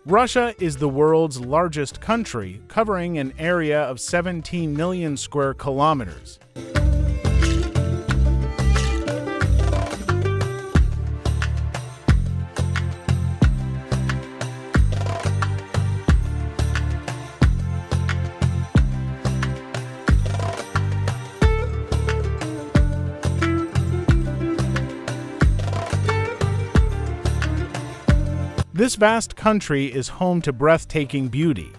Russia is the world's largest country, covering an area of 17 million square kilometers. This vast country is home to breathtaking beauty.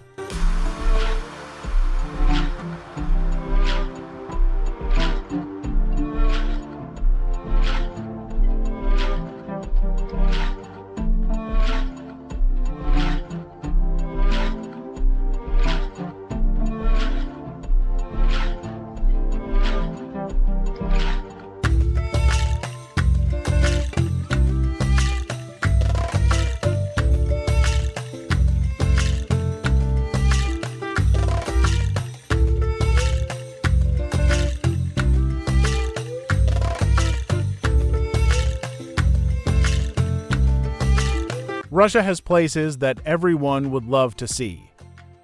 Russia has places that everyone would love to see.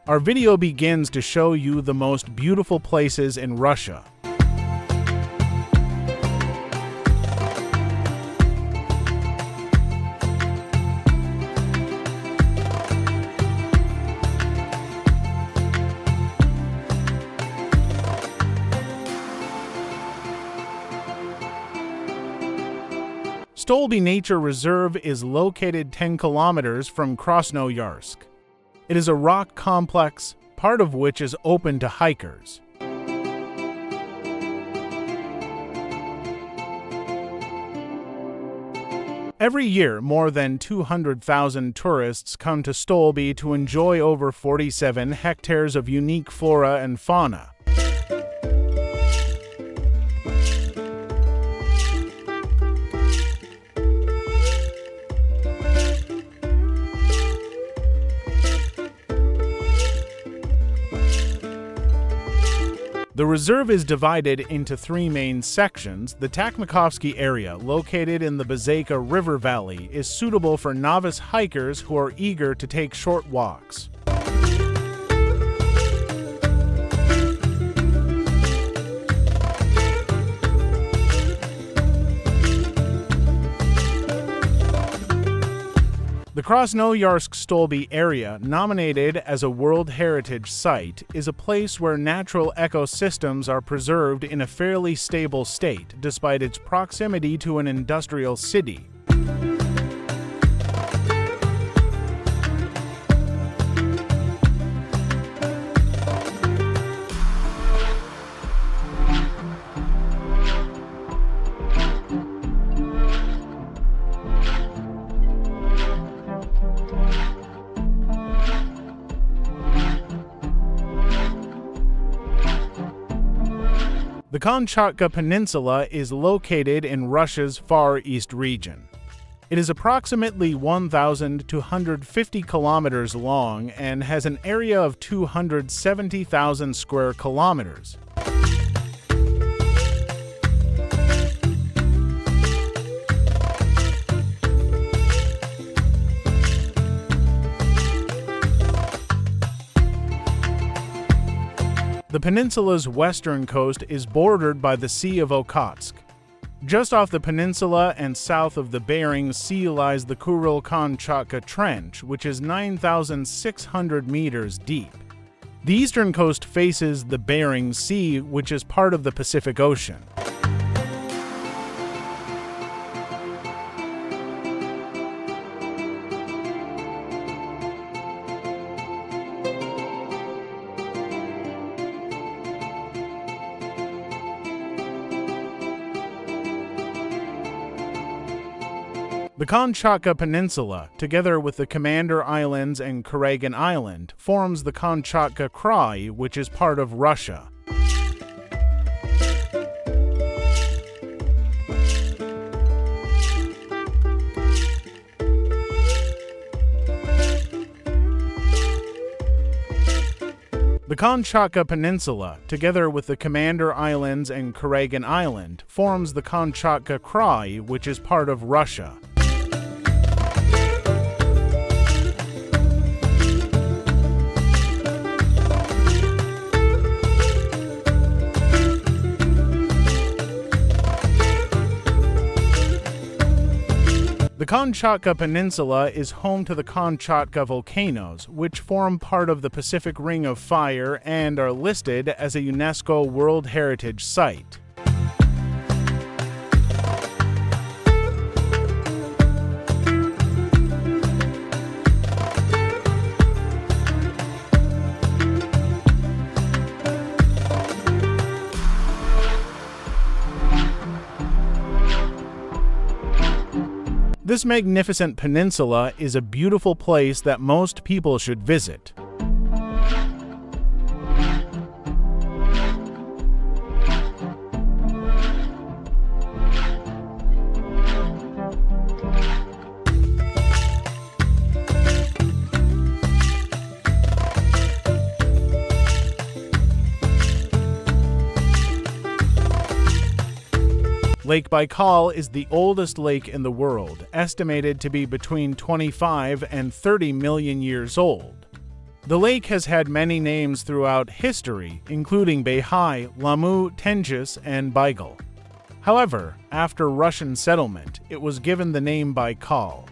Our video begins to show you the most beautiful places in Russia. Stolby Nature Reserve is located 10 kilometers from Krasnoyarsk. It is a rock complex, part of which is open to hikers. Every year, more than 200,000 tourists come to Stolby to enjoy over 47 hectares of unique flora and fauna. The reserve is divided into three main sections. The Takhmakovsky area, located in the Baikal River Valley, is suitable for novice hikers who are eager to take short walks. The Krasnoyarsk-Stolby area, nominated as a World Heritage Site, is a place where natural ecosystems are preserved in a fairly stable state, despite its proximity to an industrial city. The Kamchatka Peninsula is located in Russia's Far East region. It is approximately 1,250 kilometers long and has an area of 270,000 square kilometers. The peninsula's western coast is bordered by the Sea of Okhotsk. Just off the peninsula and south of the Bering Sea lies the Kuril-Kamchatka Trench, which is 9,600 meters deep. The eastern coast faces the Bering Sea, which is part of the Pacific Ocean. The Kamchatka Peninsula, together with the Commander Islands and Kurgan Island, forms the Kamchatka Krai, which is part of Russia. The Kamchatka Peninsula, together with the Commander Islands and Kurgan Island, forms the Kamchatka Krai, which is part of Russia. Kamchatka Peninsula is home to the Kamchatka volcanoes, which form part of the Pacific Ring of Fire and are listed as a UNESCO World Heritage Site. This magnificent peninsula is a beautiful place that most people should visit. Lake Baikal is the oldest lake in the world, estimated to be between 25 and 30 million years old. The lake has had many names throughout history, including Beihai, Lamu, Tengiz, and Baikal. However, after Russian settlement, it was given the name Baikal.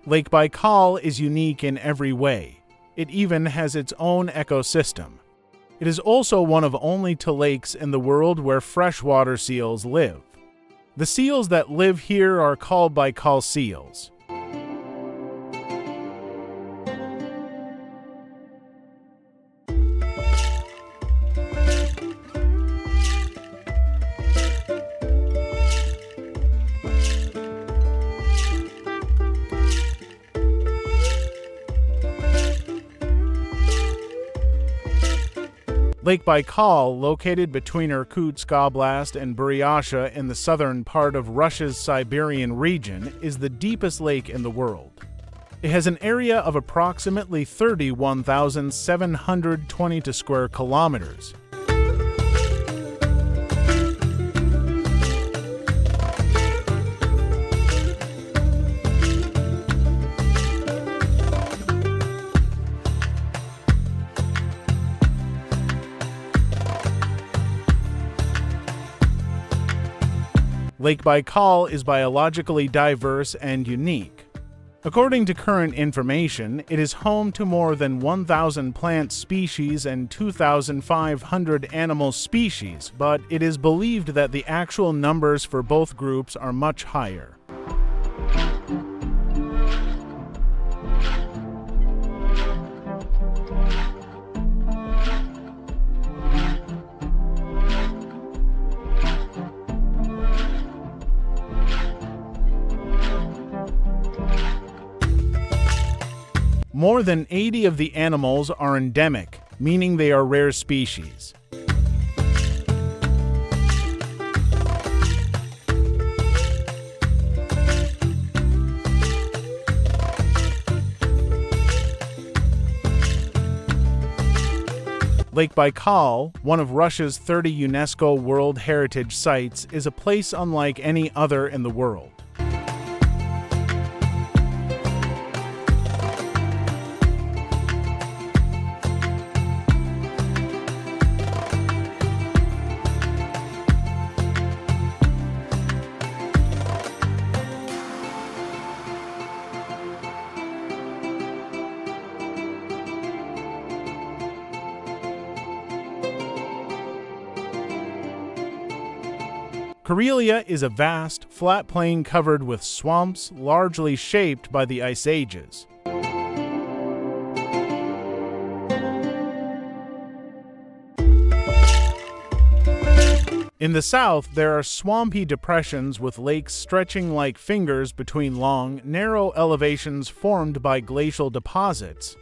Lake Baikal is unique in every way. It even has its own ecosystem. It is also one of only two lakes in the world where freshwater seals live. The seals that live here are called Baikal seals. Lake Baikal, located between Irkutsk Oblast and Buryatia in the southern part of Russia's Siberian region, is the deepest lake in the world. It has an area of approximately 31,720 square kilometers. Lake Baikal is biologically diverse and unique. According to current information, it is home to more than 1,000 plant species and 2,500 animal species, but it is believed that the actual numbers for both groups are much higher. More than 80 of the animals are endemic, meaning they are rare species. Lake Baikal, one of Russia's 30 UNESCO World Heritage Sites, is a place unlike any other in the world. Karelia is a vast, flat plain covered with swamps largely shaped by the ice ages. In the south, there are swampy depressions with lakes stretching like fingers between long, narrow elevations formed by glacial deposits.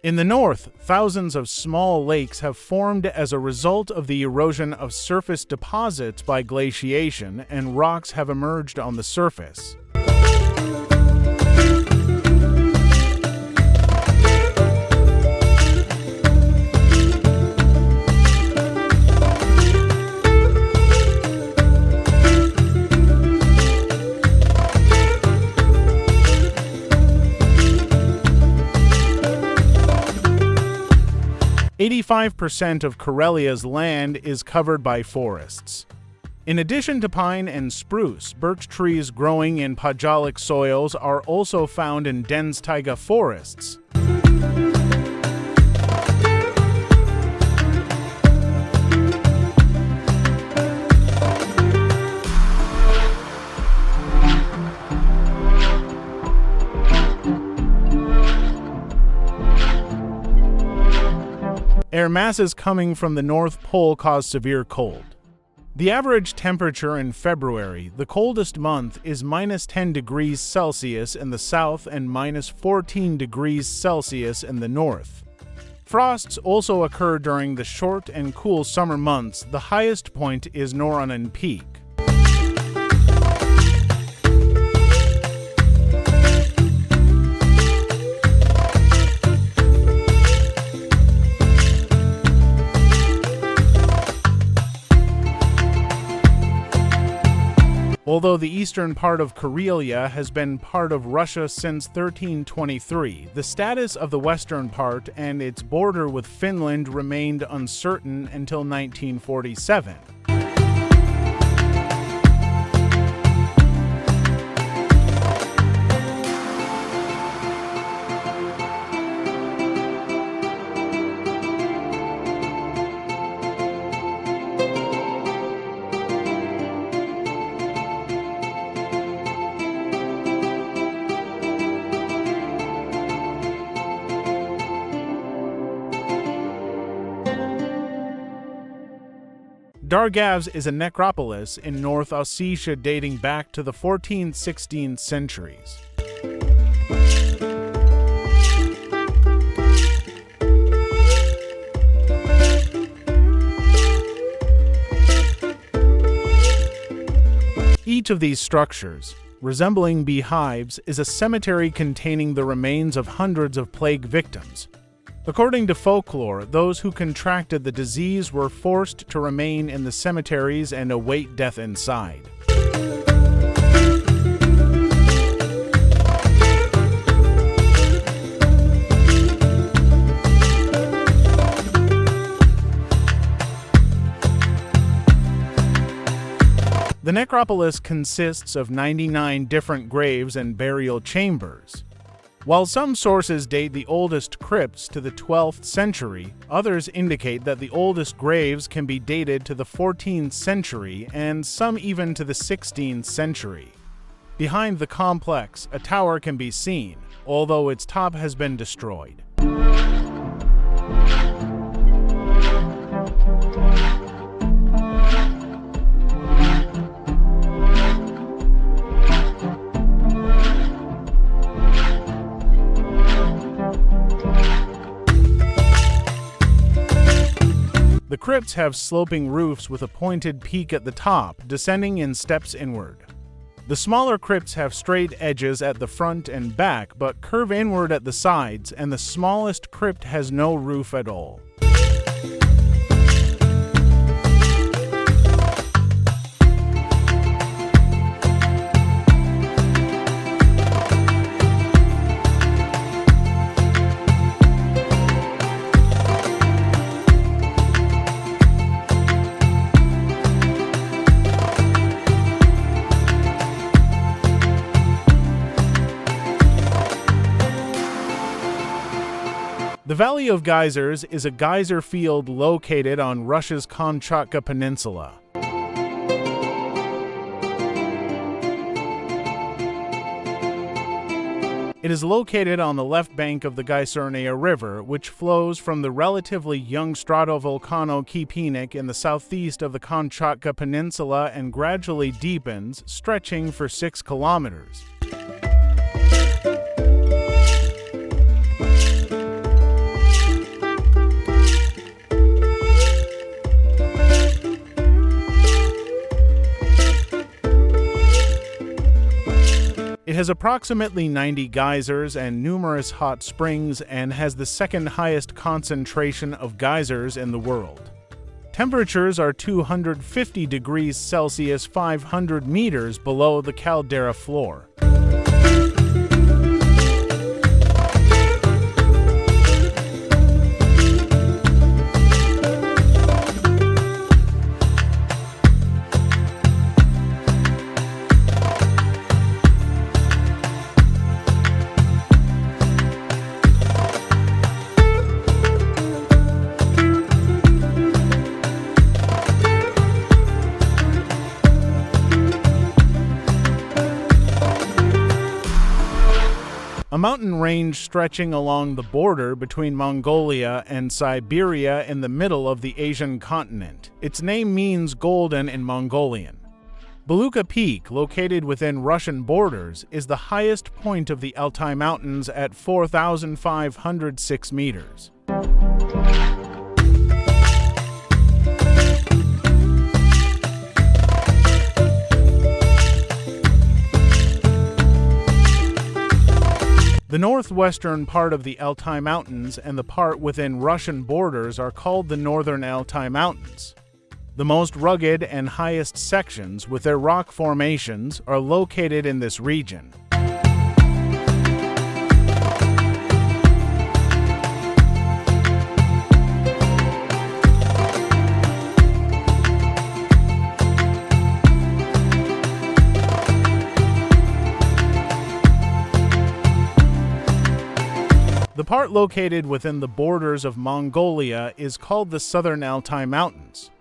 In the north, thousands of small lakes have formed as a result of the erosion of surface deposits by glaciation, and rocks have emerged on the surface. 85% of Karelia's land is covered by forests. In addition to pine and spruce, birch trees growing in pajalic soils are also found in dense taiga forests. Air masses coming from the North Pole cause severe cold. The average temperature in February, the coldest month, is -10 degrees Celsius in the south and -14 degrees Celsius in the north. Frosts also occur during the short and cool summer months. The highest point is Noranen Peak. Although the eastern part of Karelia has been part of Russia since 1323, the status of the western part and its border with Finland remained uncertain until 1947. Dargavs is a necropolis in North Ossetia dating back to the 14th-16th centuries. Each of these structures, resembling beehives, is a cemetery containing the remains of hundreds of plague victims. According to folklore, those who contracted the disease were forced to remain in the cemeteries and await death inside. The necropolis consists of 99 different graves and burial chambers. While some sources date the oldest crypts to the 12th century, others indicate that the oldest graves can be dated to the 14th century and some even to the 16th century. Behind the complex, a tower can be seen, although its top has been destroyed. The crypts have sloping roofs with a pointed peak at the top, descending in steps inward. The smaller crypts have straight edges at the front and back, but curve inward at the sides, and the smallest crypt has no roof at all. The Valley of Geysers is a geyser field located on Russia's Kamchatka Peninsula. It is located on the left bank of the Geysernaya River, which flows from the relatively young stratovolcano Kipinik in the southeast of the Kamchatka Peninsula and gradually deepens, stretching for 6 kilometers. It has approximately 90 geysers and numerous hot springs and has the second highest concentration of geysers in the world. Temperatures are 250 degrees Celsius 500 meters below the Caldera floor. a mountain range stretching along the border between Mongolia and Siberia in the middle of the Asian continent. Its name means golden in Mongolian. Belukha Peak, located within Russian borders, is the highest point of the Altai Mountains at 4,506 meters. The northwestern part of the Altai Mountains and the part within Russian borders are called the Northern Altai Mountains. The most rugged and highest sections, with their rock formations, are located in this region. The part located within the borders of Mongolia is called the Southern Altai Mountains.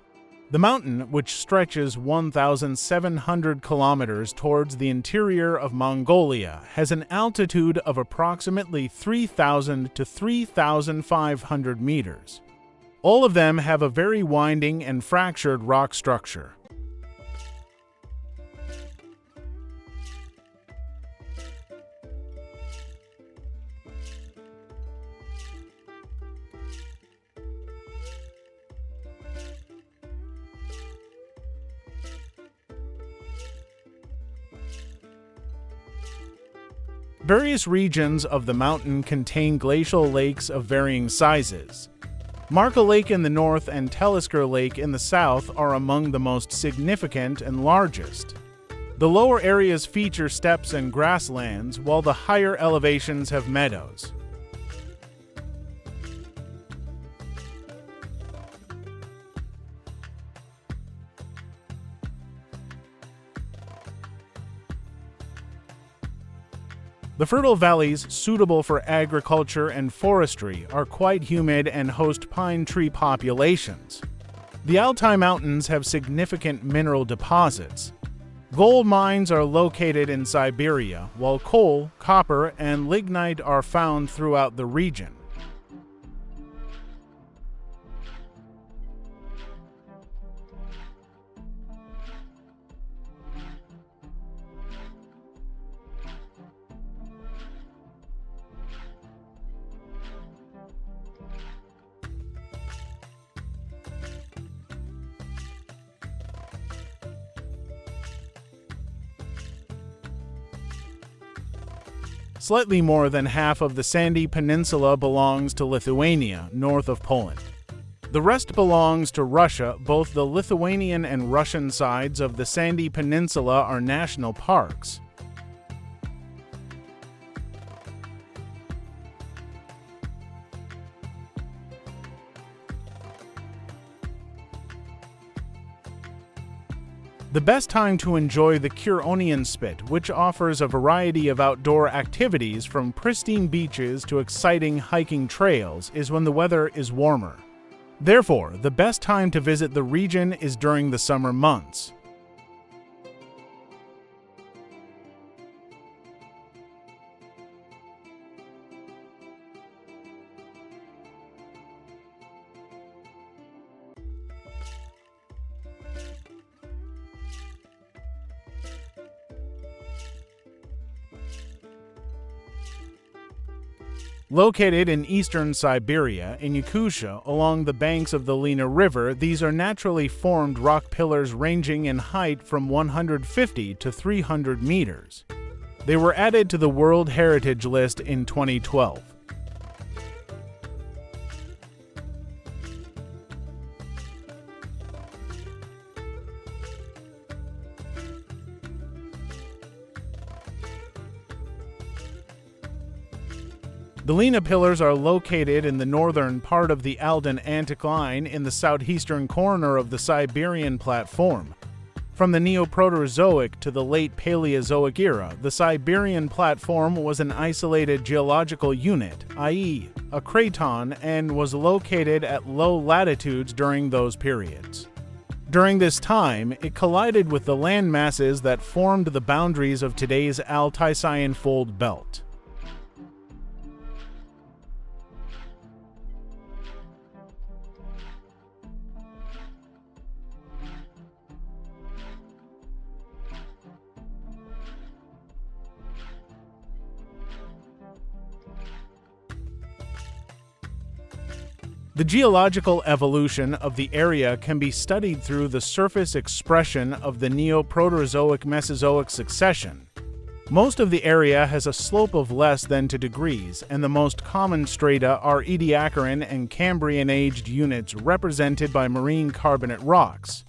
The mountain, which stretches 1,700 kilometers towards the interior of Mongolia, has an altitude of approximately 3,000 to 3,500 meters. All of them have a very winding and fractured rock structure. Various regions of the mountain contain glacial lakes of varying sizes. Marka Lake in the north and Tellisker Lake in the south are among the most significant and largest. The lower areas feature steppes and grasslands, while the higher elevations have meadows. The fertile valleys, suitable for agriculture and forestry, are quite humid and host pine tree populations. The Altai Mountains have significant mineral deposits. Gold mines are located in Siberia, while coal, copper, and lignite are found throughout the region. Slightly more than half of the sandy peninsula belongs to Lithuania, north of Poland. The rest belongs to Russia. Both the Lithuanian and Russian sides of the sandy peninsula are national parks. The best time to enjoy the Curonian Spit, which offers a variety of outdoor activities from pristine beaches to exciting hiking trails, is when the weather is warmer. Therefore, the best time to visit the region is during the summer months. Located in eastern Siberia, in Yakutia, along the banks of the Lena River, these are naturally formed rock pillars ranging in height from 150 to 300 meters. They were added to the World Heritage List in 2012. The Lena Pillars are located in the northern part of the Aldan Anticline in the southeastern corner of the Siberian platform. From the Neoproterozoic to the late Paleozoic era, the Siberian platform was an isolated geological unit, i.e., a craton, and was located at low latitudes during those periods. During this time, it collided with the land masses that formed the boundaries of today's Altai Fold Belt. The geological evolution of the area can be studied through the surface expression of the Neoproterozoic-Mesozoic succession. Most of the area has a slope of less than 2 degrees, and the most common strata are Ediacaran and Cambrian-aged units represented by marine carbonate rocks.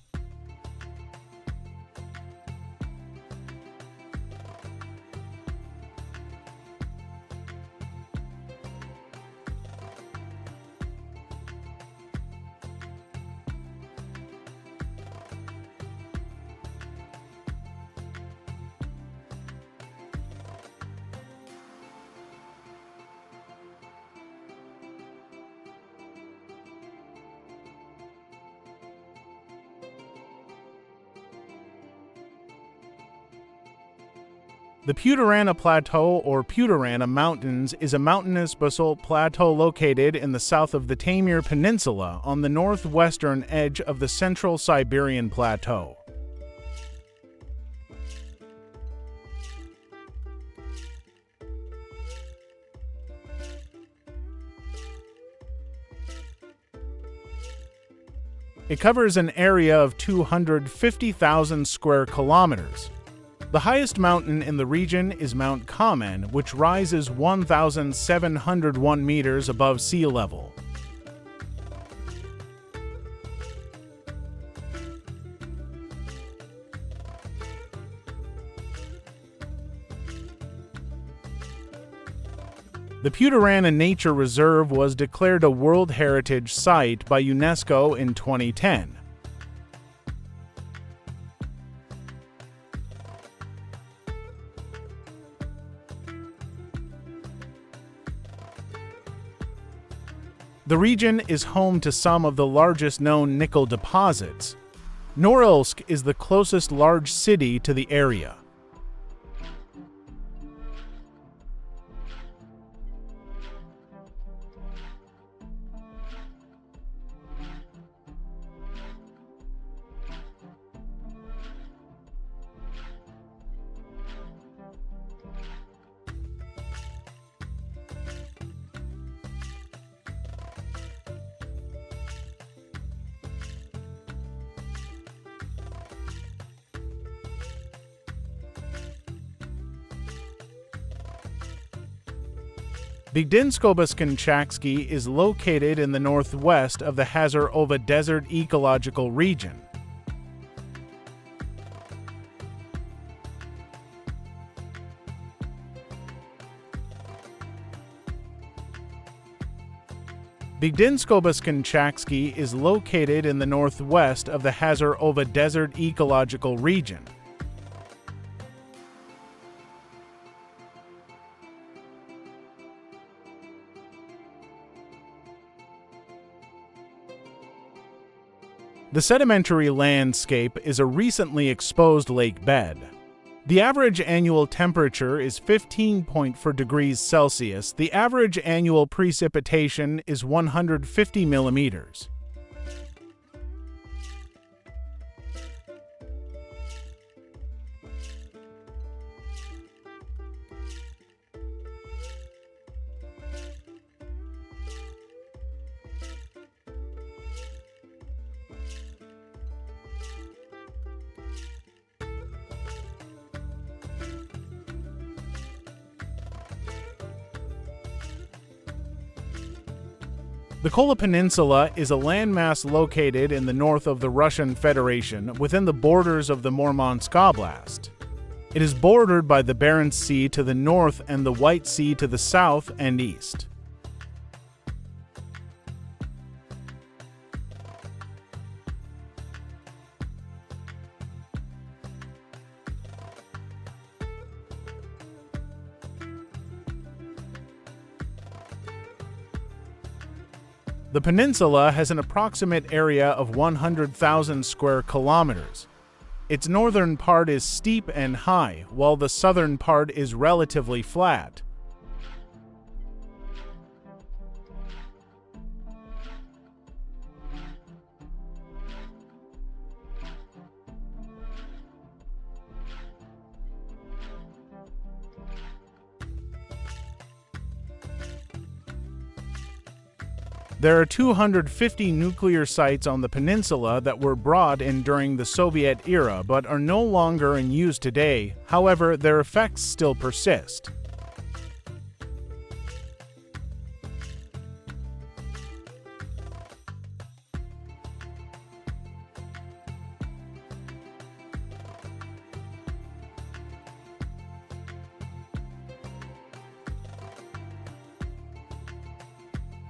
The Putorana Plateau or Putorana Mountains is a mountainous basalt plateau located in the south of the Taimyr Peninsula on the northwestern edge of the Central Siberian Plateau. It covers an area of 250,000 square kilometers. The highest mountain in the region is Mount Kamen, which rises 1,701 meters above sea level. The Putorana Nature Reserve was declared a World Heritage Site by UNESCO in 2010. The region is home to some of the largest known nickel deposits. Norilsk is the closest large city to the area. Bogdinskoboskon-Chaksky is located in the northwest of the Hazar-Ova Desert ecological region. Bogdinskoboskon-Chaksky is located in the northwest of the Hazar-Ova Desert ecological region. The sedimentary landscape is a recently exposed lake bed. The average annual temperature is 15.4 degrees Celsius. The average annual precipitation is 150 millimeters. The Kola Peninsula is a landmass located in the north of the Russian Federation within the borders of the Murmansk Oblast. It is bordered by the Barents Sea to the north and the White Sea to the south and east. The peninsula has an approximate area of 100,000 square kilometers. Its northern part is steep and high, while the southern part is relatively flat. There are 250 nuclear sites on the peninsula that were brought in during the Soviet era but are no longer in use today. However, their effects still persist.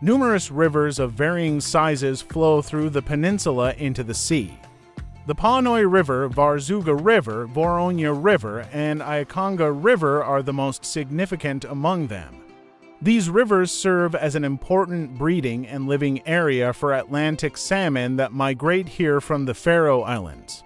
Numerous rivers of varying sizes flow through the peninsula into the sea. The Panoi River, Varzuga River, Voronya River, and Iakanga River are the most significant among them. These rivers serve as an important breeding and living area for Atlantic salmon that migrate here from the Faroe Islands.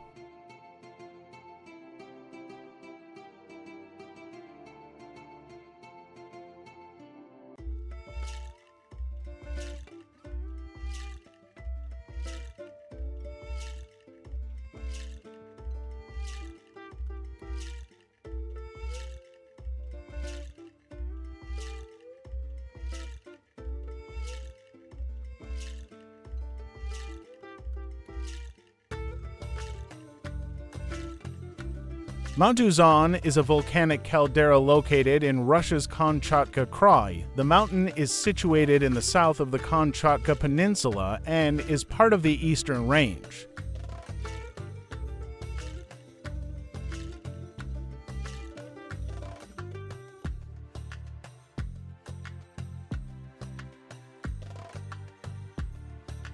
Mount Uzon is a volcanic caldera located in Russia's Kamchatka Krai. The mountain is situated in the south of the Kamchatka Peninsula and is part of the Eastern Range.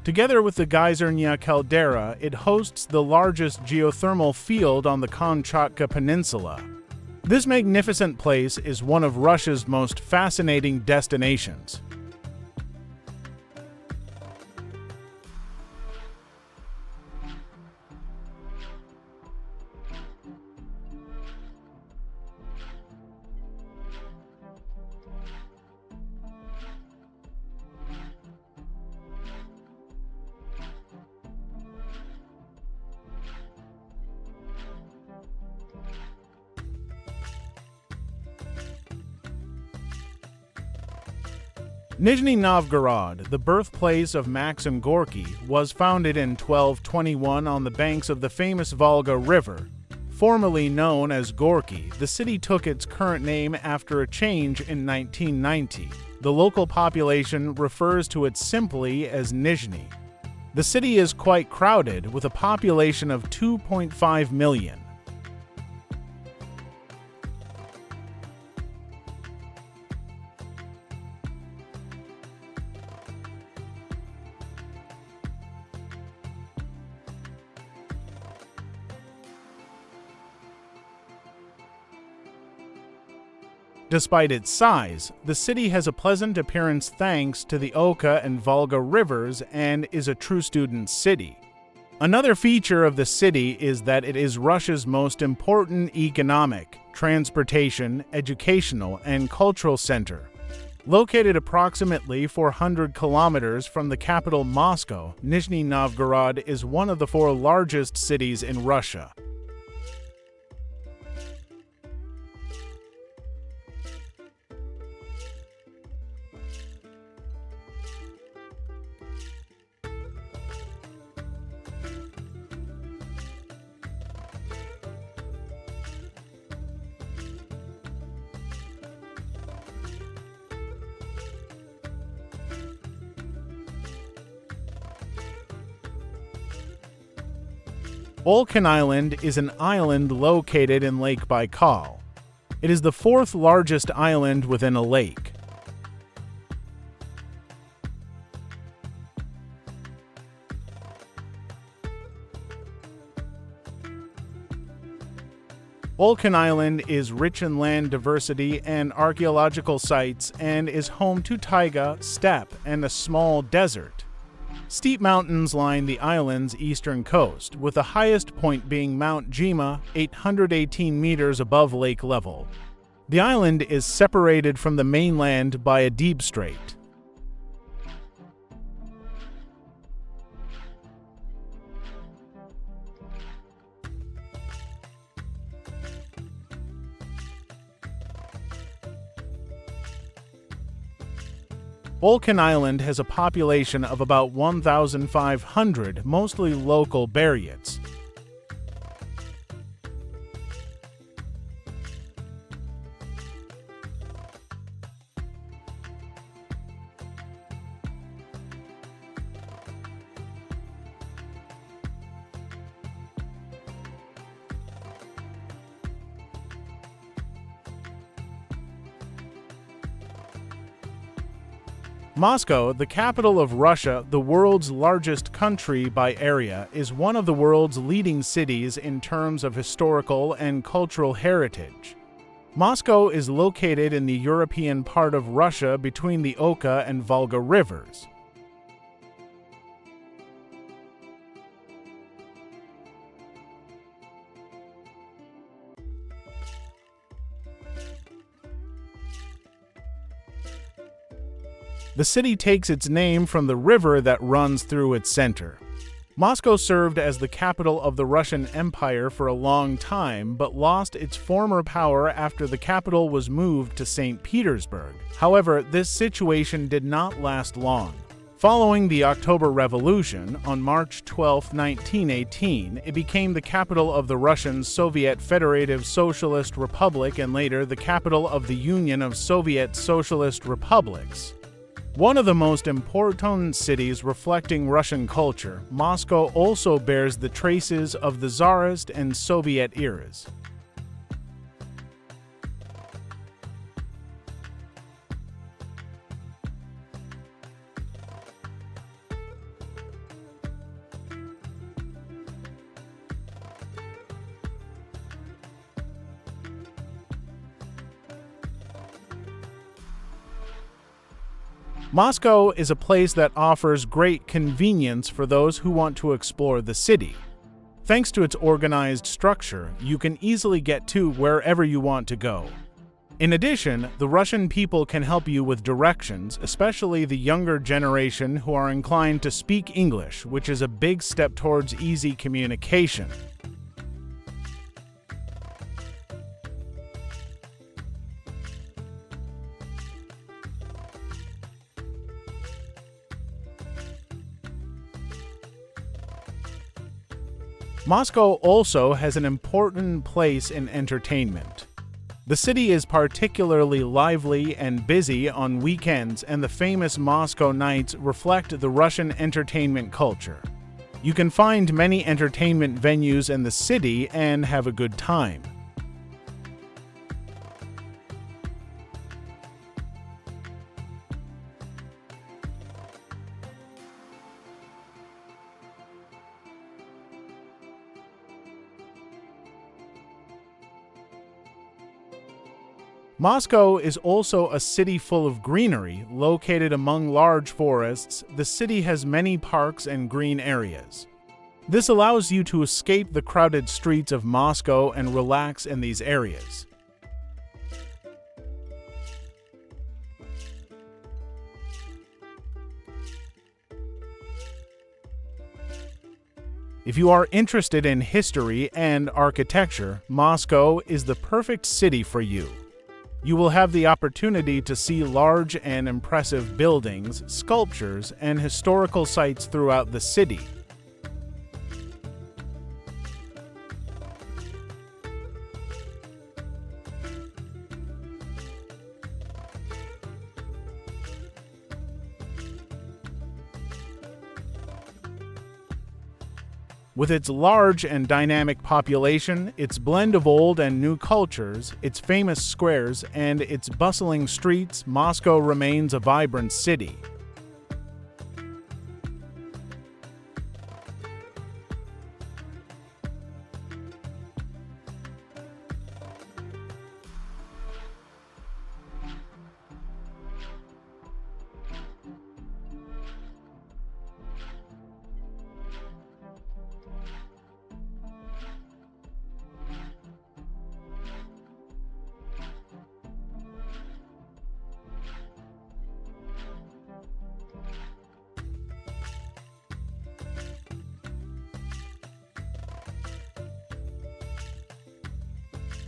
Together with the geyser Caldera, it hosts the largest geothermal field on the Kamchatka Peninsula. This magnificent place is one of Russia's most fascinating destinations. Nizhny Novgorod, the birthplace of Maxim Gorky, was founded in 1221 on the banks of the famous Volga River. Formerly known as Gorky, the city took its current name after a change in 1990. The local population refers to it simply as Nizhny. The city is quite crowded, with a population of 2.5 million. Despite its size, the city has a pleasant appearance thanks to the Oka and Volga rivers and is a true student city. Another feature of the city is that it is Russia's most important economic, transportation, educational, and cultural center. Located approximately 400 kilometers from the capital Moscow, Nizhny Novgorod is one of the 4 largest cities in Russia. Olkhon Island is an island located in Lake Baikal. It is the 4th largest island within a lake. Olkhon Island is rich in land diversity and archaeological sites and is home to taiga, steppe, and a small desert. Steep mountains line the island's eastern coast, with the highest point being Mount Jima, 818 meters above lake level. The island is separated from the mainland by a deep strait. Olkhon Island has a population of about 1,500, mostly local Buryats. Moscow, the capital of Russia, the world's largest country by area, is one of the world's leading cities in terms of historical and cultural heritage. Moscow is located in the European part of Russia between the Oka and Volga rivers. The city takes its name from the river that runs through its center. Moscow served as the capital of the Russian Empire for a long time, but lost its former power after the capital was moved to St. Petersburg. However, this situation did not last long. Following the October Revolution, on March 12, 1918, it became the capital of the Russian Soviet Federative Socialist Republic and later the capital of the Union of Soviet Socialist Republics. One of the most important cities reflecting Russian culture, Moscow also bears the traces of the Tsarist and Soviet eras. Moscow is a place that offers great convenience for those who want to explore the city. Thanks to its organized structure, you can easily get to wherever you want to go. In addition, the Russian people can help you with directions, especially the younger generation who are inclined to speak English, which is a big step towards easy communication. Moscow also has an important place in entertainment. The city is particularly lively and busy on weekends, and the famous Moscow nights reflect the Russian entertainment culture. You can find many entertainment venues in the city and have a good time. Moscow is also a city full of greenery. Located among large forests, the city has many parks and green areas. This allows you to escape the crowded streets of Moscow and relax in these areas. If you are interested in history and architecture, Moscow is the perfect city for you. You will have the opportunity to see large and impressive buildings, sculptures, and historical sites throughout the city. With its large and dynamic population, its blend of old and new cultures, its famous squares, and its bustling streets, Moscow remains a vibrant city.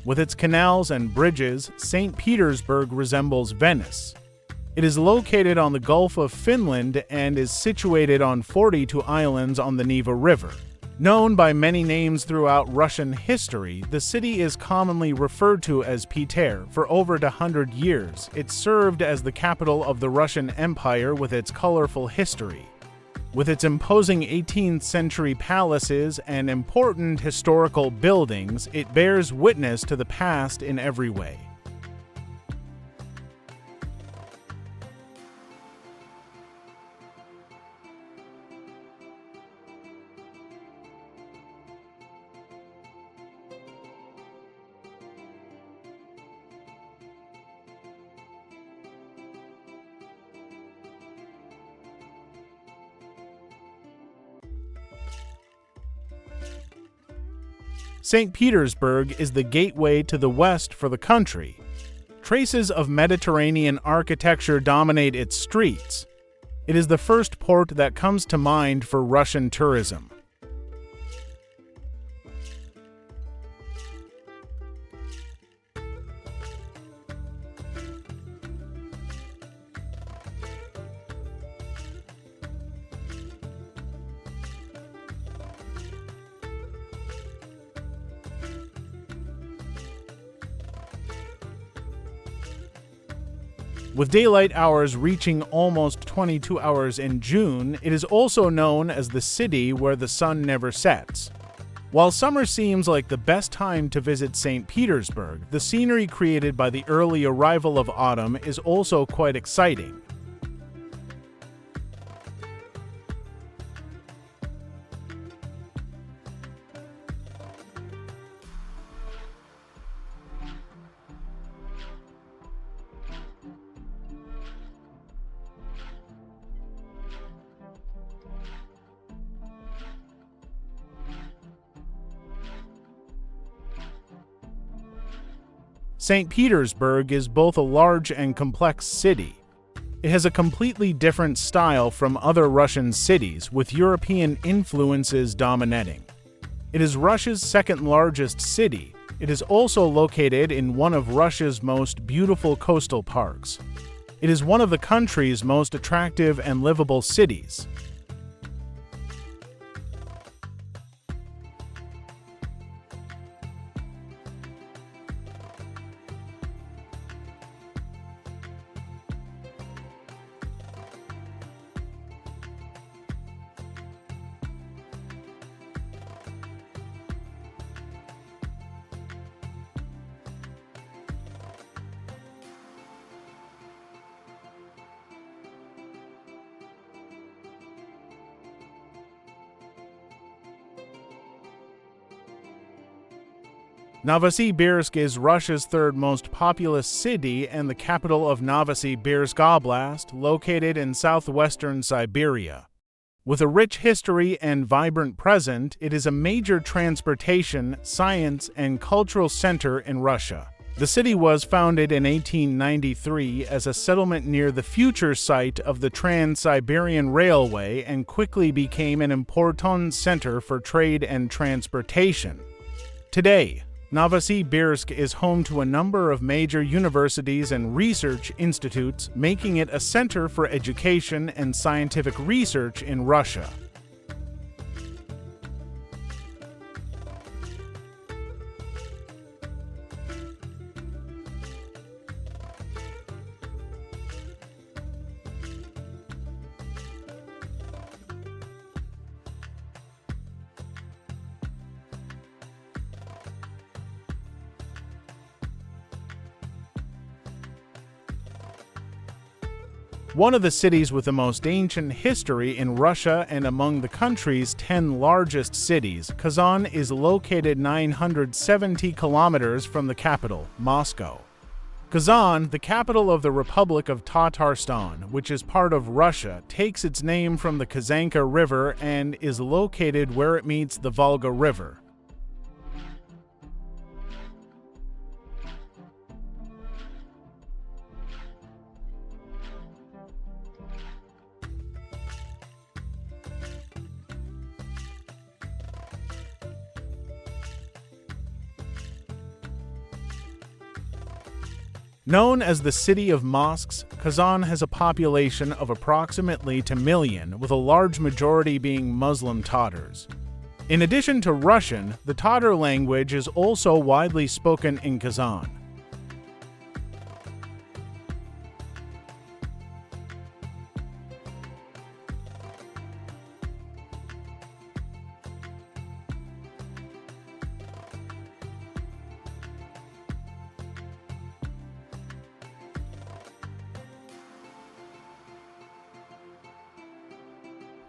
With its canals and bridges, St. Petersburg resembles Venice. It is located on the Gulf of Finland and is situated on 42 islands on the Neva River. Known by many names throughout Russian history, the city is commonly referred to as Peter. For over 100 years, it served as the capital of the Russian Empire with its colorful history. With its imposing 18th-century palaces and important historical buildings, it bears witness to the past in every way. St. Petersburg is the gateway to the west for the country. Traces of Mediterranean architecture dominate its streets. It is the first port that comes to mind for Russian tourism. With daylight hours reaching almost 22 hours in June, it is also known as the city where the sun never sets. While summer seems like the best time to visit St. Petersburg, the scenery created by the early arrival of autumn is also quite exciting. St. Petersburg is both a large and complex city. It has a completely different style from other Russian cities, with European influences dominating. It is Russia's second-largest city. It is also located in one of Russia's most beautiful coastal parks. It is one of the country's most attractive and livable cities. Novosibirsk is Russia's third most populous city and the capital of Novosibirsk Oblast, located in southwestern Siberia. With a rich history and vibrant present, it is a major transportation, science, and cultural center in Russia. The city was founded in 1893 as a settlement near the future site of the Trans-Siberian Railway and quickly became an important center for trade and transportation. Today, Novosibirsk is home to a number of major universities and research institutes, making it a center for education and scientific research in Russia. One of the cities with the most ancient history in Russia and among the country's 10 largest cities, Kazan is located 970 kilometers from the capital, Moscow. Kazan, the capital of the Republic of Tatarstan, which is part of Russia, takes its name from the Kazanka River and is located where it meets the Volga River. Known as the City of Mosques, Kazan has a population of approximately 2 million, with a large majority being Muslim Tatars. In addition to Russian, the Tatar language is also widely spoken in Kazan.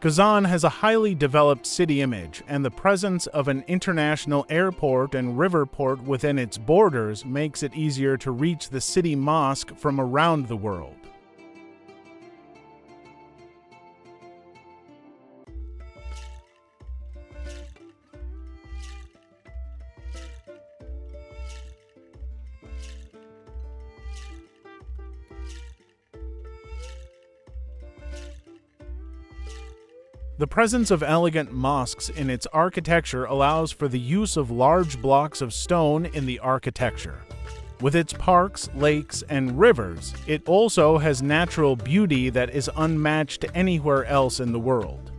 Kazan has a highly developed city image, and the presence of an international airport and river port within its borders makes it easier to reach the city mosque from around the world. The presence of elegant mosques in its architecture allows for the use of large blocks of stone in the architecture. With its parks, lakes, and rivers, it also has natural beauty that is unmatched anywhere else in the world.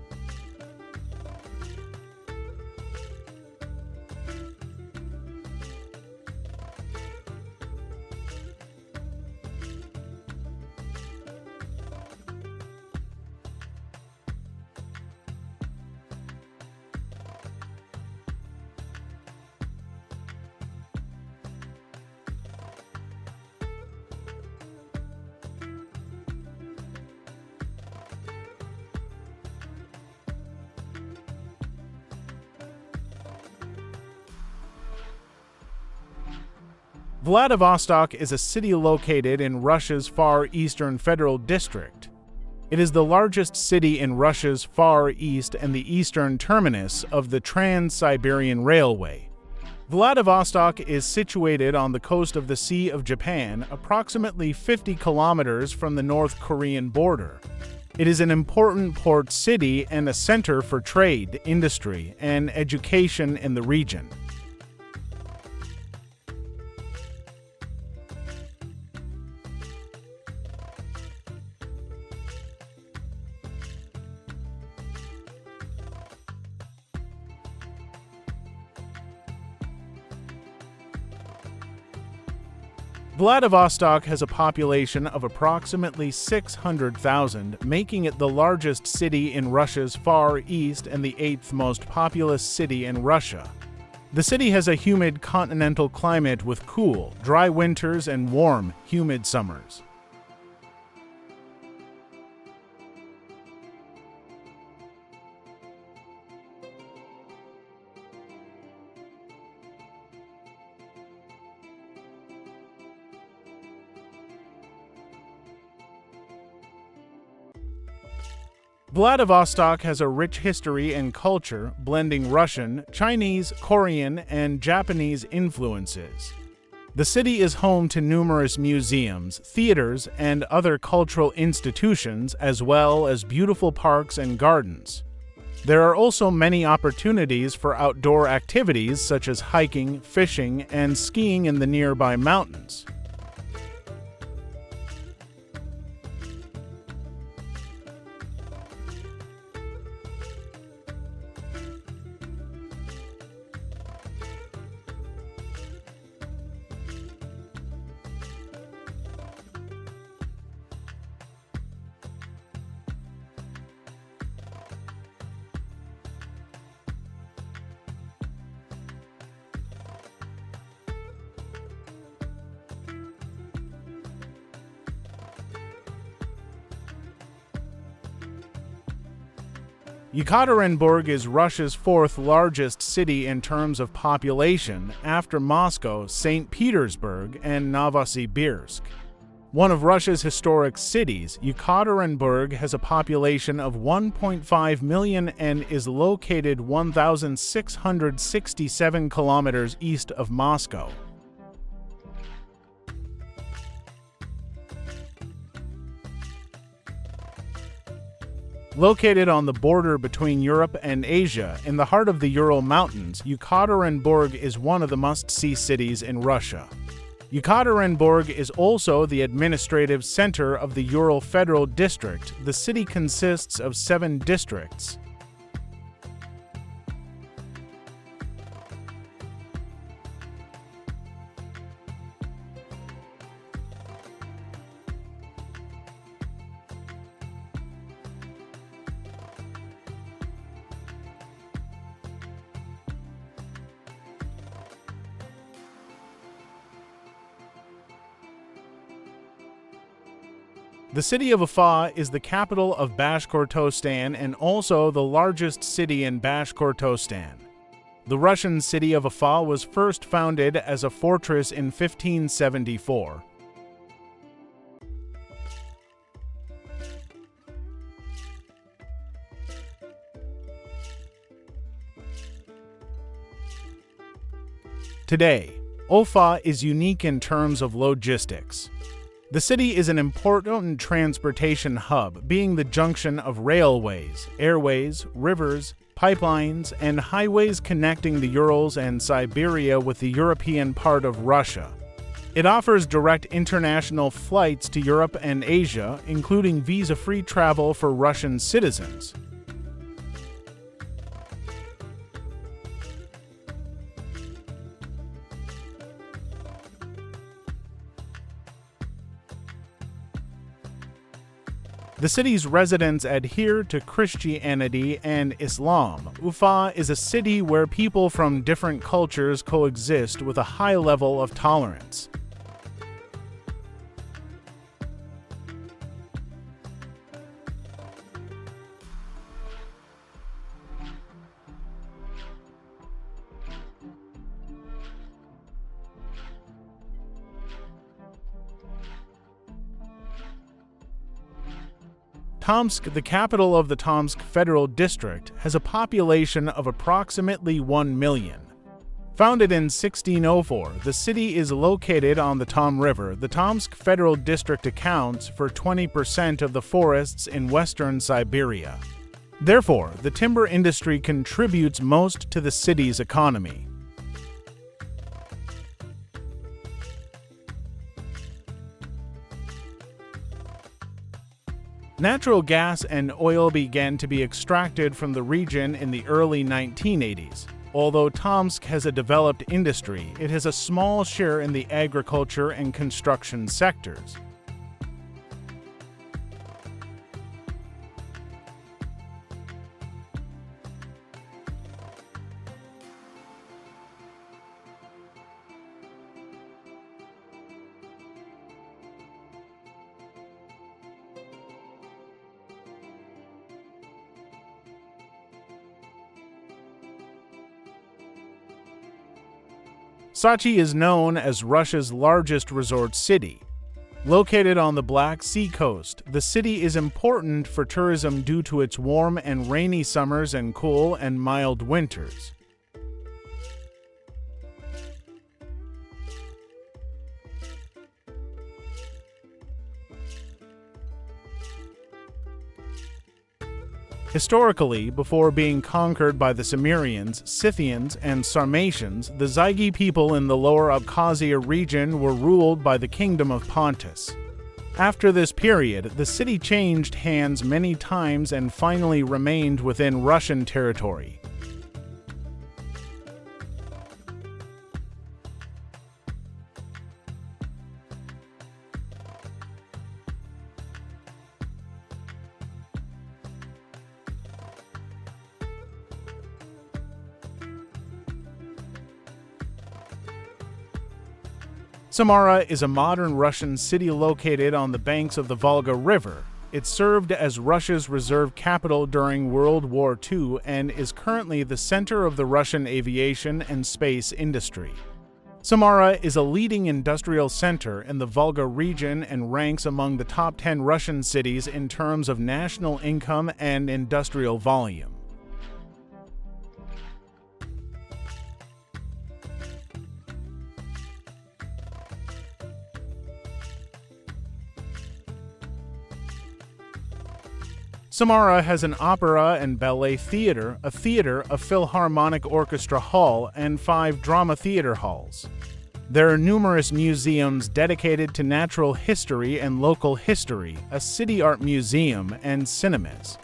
Vladivostok is a city located in Russia's Far Eastern Federal District. It is the largest city in Russia's Far East and the eastern terminus of the Trans-Siberian Railway. Vladivostok is situated on the coast of the Sea of Japan, approximately 50 kilometers from the North Korean border. It is an important port city and a center for trade, industry, and education in the region. Vladivostok has a population of approximately 600,000, making it the largest city in Russia's Far East and the 8th most populous city in Russia. The city has a humid continental climate with cool, dry winters and warm, humid summers. Vladivostok has a rich history and culture, blending Russian, Chinese, Korean, and Japanese influences. The city is home to numerous museums, theaters, and other cultural institutions, as well as beautiful parks and gardens. There are also many opportunities for outdoor activities such as hiking, fishing, and skiing in the nearby mountains. Yekaterinburg is Russia's fourth largest city in terms of population, after Moscow, St. Petersburg, and Novosibirsk. One of Russia's historic cities, Yekaterinburg has a population of 1.5 million and is located 1,667 kilometers east of Moscow. Located on the border between Europe and Asia, in the heart of the Ural Mountains, Yekaterinburg is one of the must-see cities in Russia. Yekaterinburg is also the administrative center of the Ural Federal District. The city consists of 7 districts. The city of Ufa is the capital of Bashkortostan and also the largest city in Bashkortostan. The Russian city of Ufa was first founded as a fortress in 1574. Today, Ufa is unique in terms of logistics. The city is an important transportation hub, being the junction of railways, airways, rivers, pipelines, and highways connecting the Urals and Siberia with the European part of Russia. It offers direct international flights to Europe and Asia, including visa-free travel for Russian citizens. The city's residents adhere to Christianity and Islam. Ufa is a city where people from different cultures coexist with a high level of tolerance. Tomsk, the capital of the Tomsk Federal District, has a population of approximately 1 million. Founded in 1604, the city is located on the Tom River. The Tomsk Federal District accounts for 20% of the forests in western Siberia. Therefore, the timber industry contributes most to the city's economy. Natural gas and oil began to be extracted from the region in the early 1980s. Although Tomsk has a developed industry, it has a small share in the agriculture and construction sectors. Sochi is known as Russia's largest resort city. Located on the Black Sea coast, the city is important for tourism due to its warm and rainy summers and cool and mild winters. Historically, before being conquered by the Cimmerians, Scythians, and Sarmatians, the Zygi people in the lower Abkhazia region were ruled by the Kingdom of Pontus. After this period, the city changed hands many times and finally remained within Russian territory. Samara is a modern Russian city located on the banks of the Volga River. It served as Russia's reserve capital during World War II and is currently the center of the Russian aviation and space industry. Samara is a leading industrial center in the Volga region and ranks among the top 10 Russian cities in terms of national income and industrial volume. Samara has an opera and ballet theater, a philharmonic orchestra hall, and 5 drama theater halls. There are numerous museums dedicated to natural history and local history, a city art museum, and cinemas.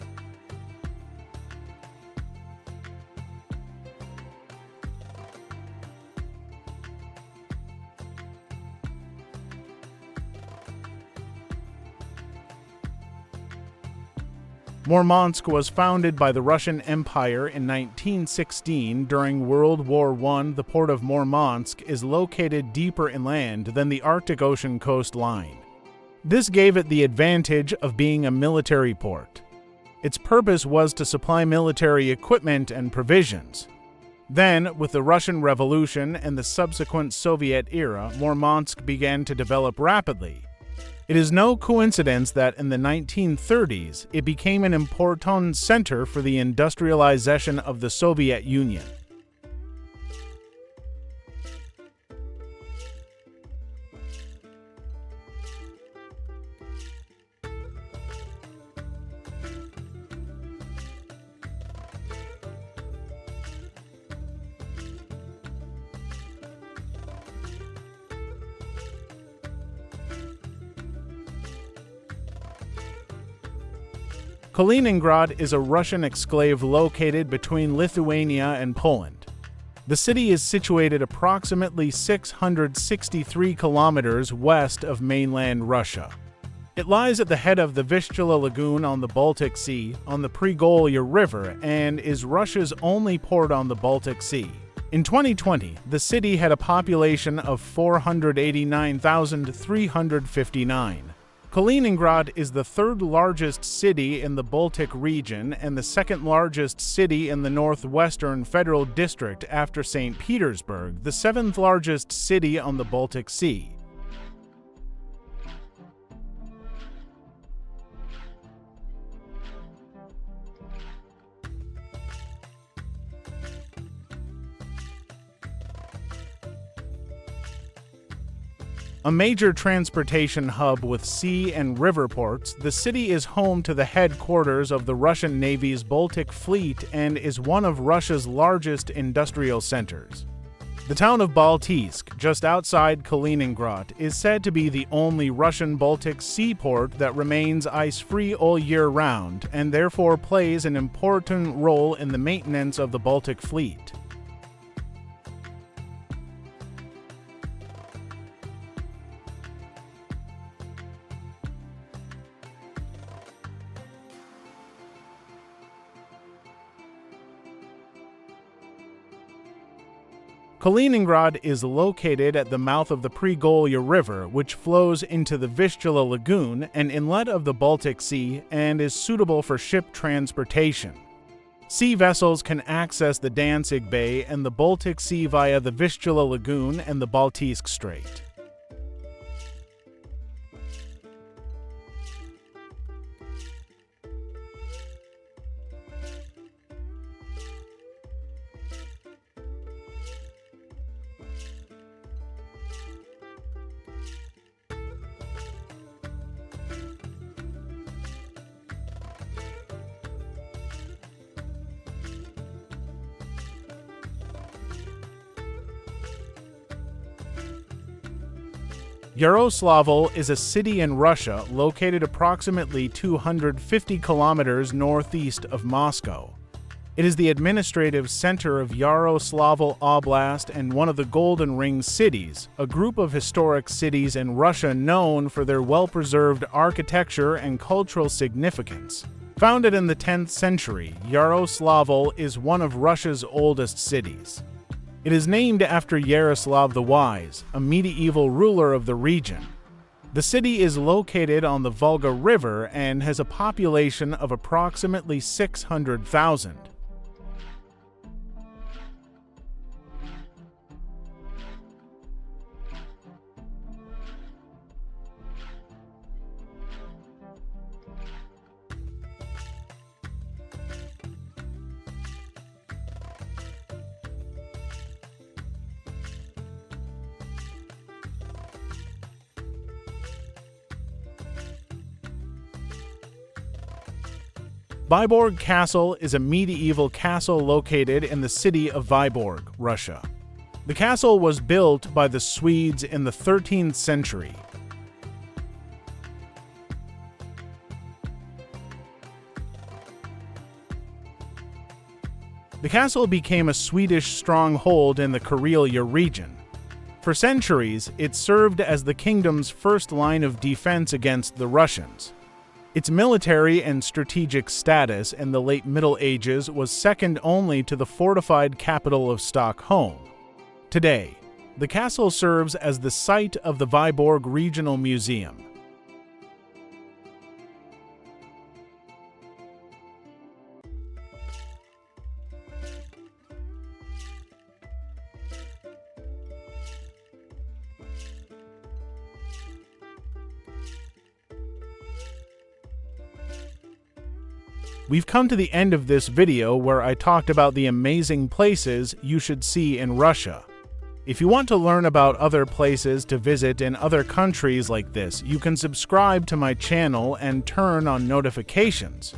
Murmansk was founded by the Russian Empire in 1916 during World War I. The port of Murmansk is located deeper inland than the Arctic Ocean coastline. This gave it the advantage of being a military port. Its purpose was to supply military equipment and provisions. Then, with the Russian Revolution and the subsequent Soviet era, Murmansk began to develop rapidly. It is no coincidence that in the 1930s, it became an important center for the industrialization of the Soviet Union. Kaliningrad is a Russian exclave located between Lithuania and Poland. The city is situated approximately 663 kilometers west of mainland Russia. It lies at the head of the Vistula Lagoon on the Baltic Sea, on the Pregolya River, and is Russia's only port on the Baltic Sea. In 2020, the city had a population of 489,359. Kaliningrad is the third largest city in the Baltic region and the second largest city in the Northwestern Federal District after St. Petersburg, the seventh largest city on the Baltic Sea. A major transportation hub with sea and river ports, the city is home to the headquarters of the Russian Navy's Baltic Fleet and is one of Russia's largest industrial centers. The town of Baltiysk, just outside Kaliningrad, is said to be the only Russian Baltic seaport that remains ice-free all year round and therefore plays an important role in the maintenance of the Baltic Fleet. Kaliningrad is located at the mouth of the Pregolya River, which flows into the Vistula Lagoon, an inlet of the Baltic Sea, and is suitable for ship transportation. Sea vessels can access the Danzig Bay and the Baltic Sea via the Vistula Lagoon and the Baltiysk Strait. Yaroslavl is a city in Russia located approximately 250 kilometers northeast of Moscow. It is the administrative center of Yaroslavl Oblast and one of the Golden Ring cities, a group of historic cities in Russia known for their well-preserved architecture and cultural significance. Founded in the 10th century, Yaroslavl is one of Russia's oldest cities. It is named after Yaroslav the Wise, a medieval ruler of the region. The city is located on the Volga River and has a population of approximately 600,000. Vyborg Castle is a medieval castle located in the city of Vyborg, Russia. The castle was built by the Swedes in the 13th century. The castle became a Swedish stronghold in the Karelia region. For centuries, it served as the kingdom's first line of defense against the Russians. Its military and strategic status in the late Middle Ages was second only to the fortified capital of Stockholm. Today, the castle serves as the site of the Vyborg Regional Museum. We've come to the end of this video where I talked about the amazing places you should see in Russia. If you want to learn about other places to visit in other countries like this, you can subscribe to my channel and turn on notifications.